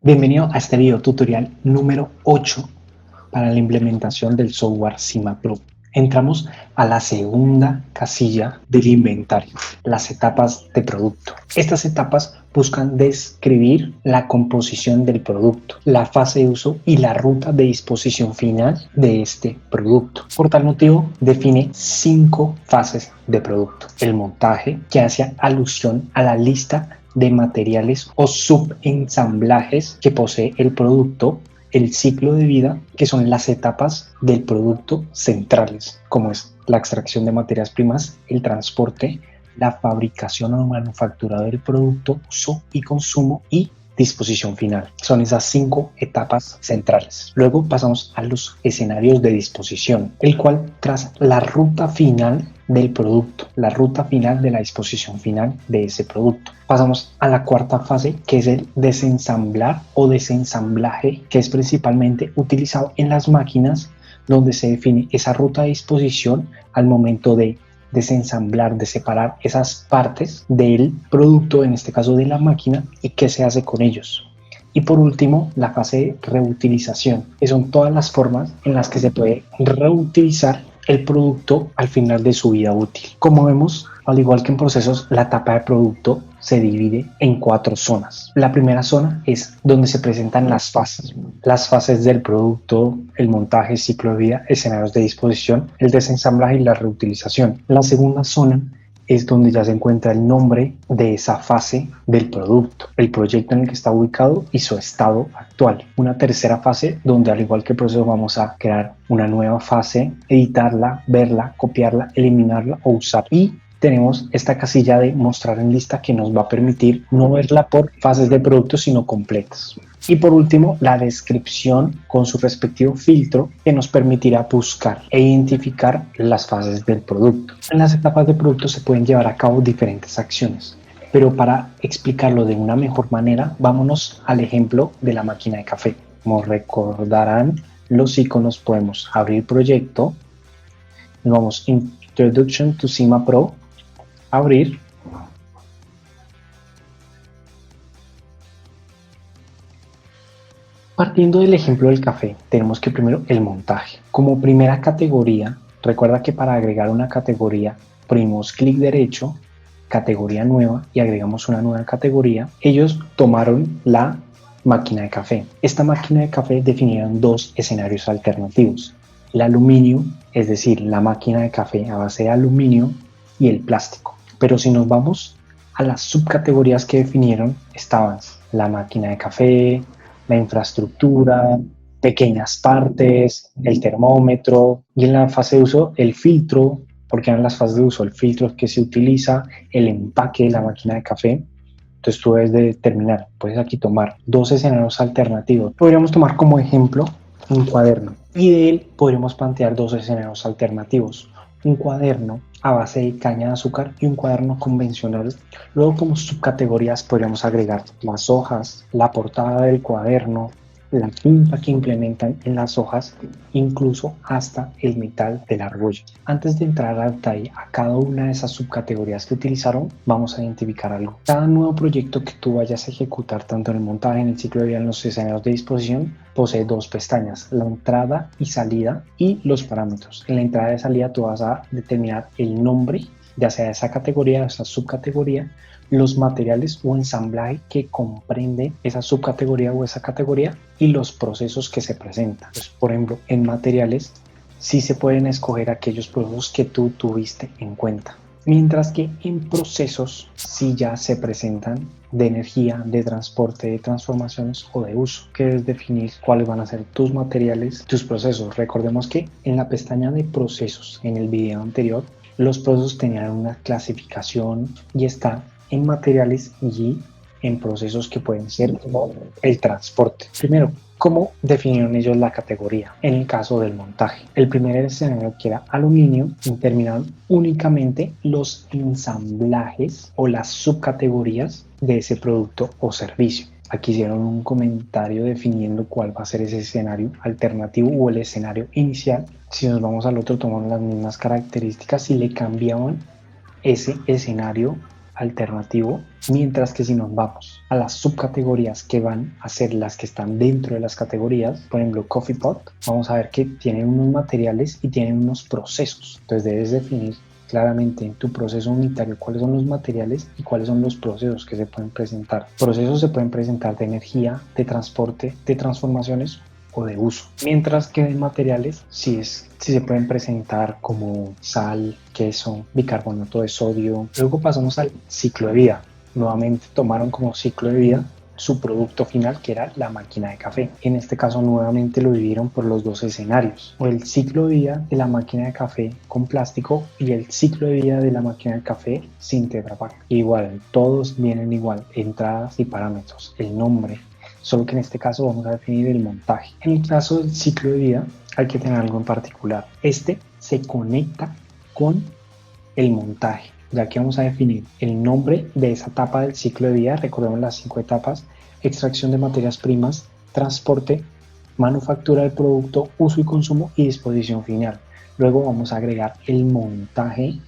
Bienvenido a este video tutorial número 8 para la implementación del software Cima Pro. Entramos a la segunda casilla del inventario, las etapas de producto. Estas etapas buscan describir la composición del producto, la fase de uso y la ruta de disposición final de este producto. Por tal motivo, define 5 fases de producto. El montaje, que hace alusión a la lista de materiales o subensamblajes que posee el producto. El ciclo de vida, que son las etapas del producto centrales, como es la extracción de materias primas, el transporte, la fabricación o manufactura del producto, uso y consumo y disposición final. Son esas 5 etapas centrales. Luego pasamos a los escenarios de disposición, el cual traza la ruta final del producto, la ruta final de la disposición final de ese producto. Pasamos a la cuarta fase, que es el desensamblar o desensamblaje, que es principalmente utilizado en las máquinas, donde se define esa ruta de disposición al momento de desensamblar, de separar esas partes del producto, en este caso de la máquina, y qué se hace con ellos. Y por último, la fase de reutilización, que son todas las formas en las que se puede reutilizar el producto al final de su vida útil. Como vemos, al igual que en procesos, la etapa de producto se divide en 4 zonas. La primera zona es donde se presentan las fases del producto, el montaje, ciclo de vida, escenarios de disposición, el desensamblaje y la reutilización. La segunda zona es donde ya se encuentra el nombre de esa fase del producto, el proyecto en el que está ubicado y su estado actual. Una tercera fase donde, al igual que el proceso, vamos a crear una nueva fase, editarla, verla, copiarla, eliminarla o usar. Y tenemos esta casilla de mostrar en lista, que nos va a permitir no verla por fases de producto sino completas. Y por último, la descripción con su respectivo filtro, que nos permitirá buscar e identificar las fases del producto. En las etapas de producto se pueden llevar a cabo diferentes acciones, pero para explicarlo de una mejor manera, vámonos al ejemplo de la máquina de café. Como recordarán los iconos, podemos abrir proyecto, nos vamos Introduction to Cima Pro, abrir. Partiendo del ejemplo del café, tenemos que primero el montaje. Como primera categoría, recuerda que para agregar una categoría, primos clic derecho, categoría nueva, y agregamos una nueva categoría. Ellos tomaron la máquina de café. Esta máquina de café definieron 2 escenarios alternativos: el aluminio, es decir, la máquina de café a base de aluminio, y el plástico. Pero si nos vamos a las subcategorías que definieron, estaban la máquina de café, la infraestructura, pequeñas partes, el termómetro, y en la fase de uso el filtro, porque eran las fases de uso, el filtro que se utiliza, el empaque de la máquina de café. Entonces tú debes de determinar, puedes aquí tomar 2 escenarios alternativos. Podríamos tomar como ejemplo un cuaderno, y de él podríamos plantear 2 escenarios alternativos: un cuaderno a base de caña de azúcar y un cuaderno convencional. Luego, como subcategorías, podríamos agregar las hojas, la portada del cuaderno, la tinta que implementan en las hojas, incluso hasta el metal de la argolla. Antes de entrar al detalle a cada una de esas subcategorías que utilizaron, vamos a identificar algo. Cada nuevo proyecto que tú vayas a ejecutar, tanto en el montaje, en el ciclo de vida, en los escenarios de disposición, posee 2 pestañas: la entrada y salida y los parámetros. En la entrada y salida tú vas a determinar el nombre, ya sea de esa categoría o esa subcategoría, los materiales o ensamblaje que comprende esa subcategoría o esa categoría, y los procesos que se presentan. Pues, por ejemplo, en materiales sí se pueden escoger aquellos procesos que tú tuviste en cuenta, mientras que en procesos sí ya se presentan de energía, de transporte, de transformaciones o de uso, que es definir cuáles van a ser tus materiales, tus procesos. Recordemos que en la pestaña de procesos, en el video anterior, los procesos tenían una clasificación, y está en materiales y en procesos, que pueden ser como el transporte. Primero, ¿cómo definieron ellos la categoría? En el caso del montaje, el primer escenario, que era aluminio, determinaron únicamente los ensamblajes o las subcategorías de ese producto o servicio. Aquí hicieron un comentario definiendo cuál va a ser ese escenario alternativo o el escenario inicial. Si nos vamos al otro, tomamos las mismas características y le cambiaban ese escenario alternativo, mientras que si nos vamos a las subcategorías que van a ser las que están dentro de las categorías, por ejemplo Coffee Pot, vamos a ver que tienen unos materiales y tienen unos procesos. Entonces debes definir claramente en tu proceso unitario cuáles son los materiales y cuáles son los procesos que se pueden presentar. Procesos se pueden presentar de energía, de transporte, de transformaciones o de uso, mientras que de materiales sí se pueden presentar como sal, queso, bicarbonato de sodio. Luego pasamos al ciclo de vida. Nuevamente tomaron como ciclo de vida su producto final, que era la máquina de café. En este caso nuevamente lo dividieron por los dos escenarios, o el ciclo de vida de la máquina de café con plástico y el ciclo de vida de la máquina de café sin Tetra Pak. Igual, todos vienen igual, entradas y parámetros, el nombre, solo que en este caso vamos a definir el montaje. En el caso del ciclo de vida hay que tener algo en particular. Este se conecta con el montaje, ya que vamos a definir el nombre de esa etapa del ciclo de vida. Recordemos las 5 etapas: extracción de materias primas, transporte, manufactura del producto, uso y consumo y disposición final. Luego vamos a agregar el montaje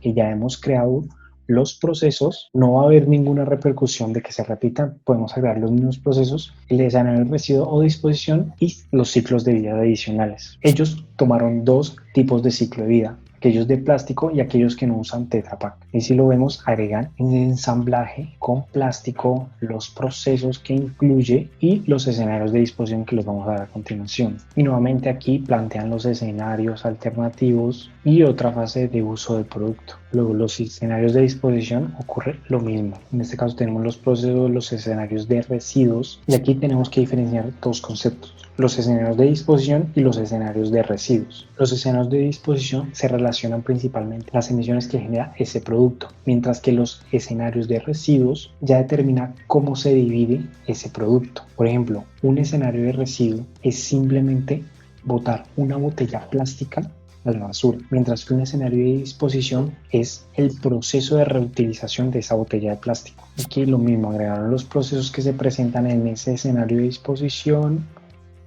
que ya hemos creado, los procesos. No va a haber ninguna repercusión de que se repitan, podemos agregar los mismos procesos, el escenario de residuo o disposición y los ciclos de vida adicionales. Ellos tomaron dos tipos de ciclo de vida, aquellos de plástico y aquellos que no usan Tetra Pak. Y si lo vemos, agregan en ensamblaje con plástico los procesos que incluye y los escenarios de disposición que los vamos a ver a continuación. Y nuevamente aquí plantean los escenarios alternativos y otra fase de uso del producto. Luego los escenarios de disposición ocurre lo mismo. En este caso tenemos los procesos, los escenarios de residuos, y aquí tenemos que diferenciar dos conceptos: los escenarios de disposición y los escenarios de residuos. Los escenarios de disposición se relacionan principalmente las emisiones que genera ese producto, mientras que los escenarios de residuos ya determinan cómo se divide ese producto. Por ejemplo, un escenario de residuo es simplemente botar una botella plástica a la basura, mientras que un escenario de disposición es el proceso de reutilización de esa botella de plástico. Aquí lo mismo, agregaron los procesos que se presentan en ese escenario de disposición,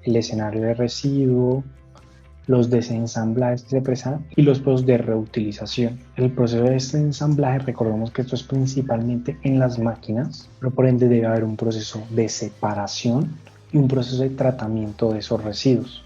el escenario de residuo, los desensamblajes que se presentan y los procesos de reutilización. El proceso de desensamblaje, recordemos que esto es principalmente en las máquinas, pero por ende debe haber un proceso de separación y un proceso de tratamiento de esos residuos.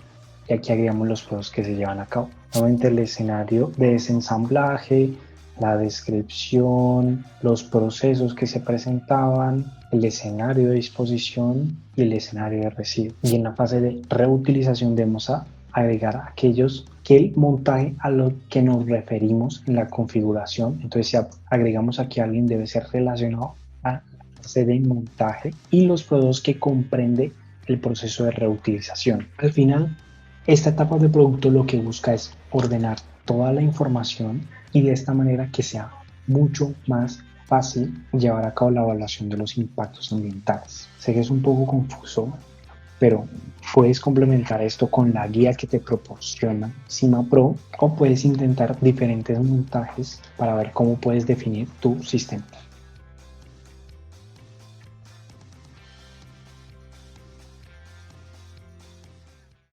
Y aquí agregamos los procesos que se llevan a cabo. Nuevamente el escenario de desensamblaje, la descripción, los procesos que se presentaban, el escenario de disposición y el escenario de residuo. Y en la fase de reutilización debemos agregar aquellos que el montaje a lo que nos referimos en la configuración. Entonces si agregamos aquí a alguien, debe ser relacionado a la fase de montaje y los procesos que comprende el proceso de reutilización. Al final, esta etapa de producto lo que busca es ordenar toda la información y de esta manera que sea mucho más fácil llevar a cabo la evaluación de los impactos ambientales. Sé que es un poco confuso, pero puedes complementar esto con la guía que te proporciona CIMAPRO o puedes intentar diferentes montajes para ver cómo puedes definir tu sistema.